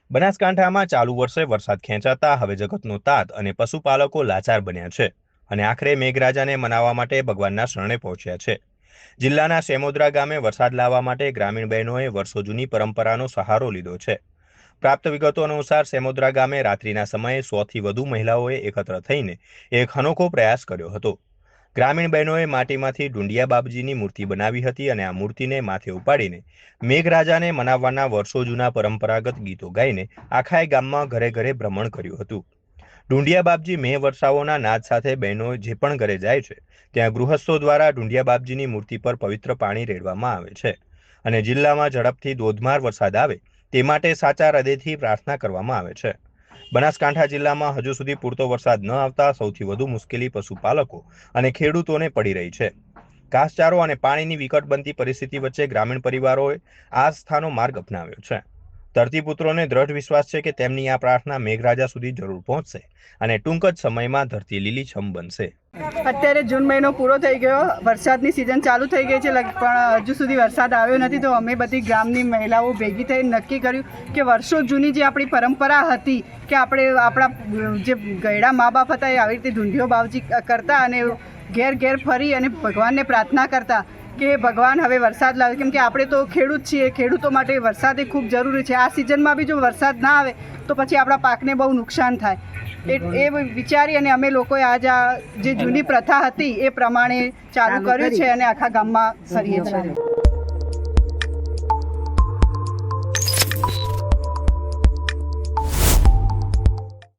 બનાસકાંઠામાં ચાલુ વર્ષે વરસાદ ખેંચાતા હવે જગતનો તાત અને પશુપાલકો લાચાર બન્યા છે અને આખરે મેઘરાજાને મનાવવા માટે ભગવાનના શરણે પહોંચ્યા છે। જિલ્લાના સેમોદરા ગામે વરસાદ લાવવા માટે ગ્રામીણ બહેનોએ વર્ષો જૂની પરંપરાનો સહારો લીધો છે। પ્રાપ્ત વિગતો અનુસાર સેમોદરા ગામે રાત્રિના સમયે 100થી વધુ મહિલાઓએ એકત્ર થઈને એક અનોખો પ્રયાસ કર્યો હતો। ગ્રામીણ બહેનોએ માટીમાંથી ઢુંડિયા બાપજીની મૂર્તિ બનાવી હતી અને આ મૂર્તિને માથે ઉપાડીને મેઘરાજાને મનાવવાના વર્ષો જૂના પરંપરાગત ગીતો ગાઈને આખા ગામમાં ઘરે ઘરે ભ્રમણ કર્યું હતું। ઢુંડિયા બાપજી મેં વર્ષાઓના નાદ સાથે બહેનો જે પણ ઘરે જાય છે ત્યાં ગૃહસ્થો દ્વારા ઢુંડિયા બાપજીની મૂર્તિ પર પવિત્ર પાણી રેડવામાં આવે છે અને જિલ્લામાં ઝડપથી ધોધમાર વરસાદ આવે તે માટે સાચા હૃદયથી પ્રાર્થના કરવામાં આવે છે। બનાસકાંઠા જિલ્લામાં હજુ સુધી પૂરતો વરસાદ ન આવતા સૌથી વધુ મુશ્કેલી પશુપાલકો અને ખેડૂતોને પડી રહી છે। ઘાસચારો અને પાણીની વિકટ બનતી પરિસ્થિતિ વચ્ચે ગ્રામીણ પરિવારોએ આસ્થાનો માર્ગ અપનાવ્યો છે। ધરતીપુત્રોને દ્રઢ વિશ્વાસ છે કે તેમની આ પ્રાર્થના મેઘરાજા સુધી જરૂર પહોંચશે અને ટૂંક જ સમયમાં ધરતી લીલીછમ બનશે। અત્યારે જૂન મહિનો પૂરો થઈ ગયો, વરસાદની સિઝન ચાલુ થઈ ગઈ છે, પણ હજુ સુધી વરસાદ આવ્યો નથી। તો અમે બધી ગામની મહિલાઓ ભેગી થઈને નક્કી કર્યું કે વર્ષો જૂની જે આપણી પરંપરા હતી કે આપણે આપણા જે ગયડા મા બાપ હતા એ આવી રીતે ઢુંઢિયો બાપજી કરતા અને ઘેર ઘેર ફરી અને ભગવાનને પ્રાર્થના કરતા કે ભગવાન હવે વરસાદ લાવે, કેમ કે આપણે તો ખેડૂત છીએ, ખેડૂતો માટે વરસાદ એ ખૂબ જરૂરી છે। આ સિઝનમાં બી જો વરસાદ ના આવે તો પછી આપણા પાકને બહુ નુકસાન થાય। એ વિચારી અને અમે લોકોએ આજ આ જે જૂની પ્રથા હતી એ પ્રમાણે ચાલુ કર્યું છે અને આખા ગામમાં કરીએ છીએ।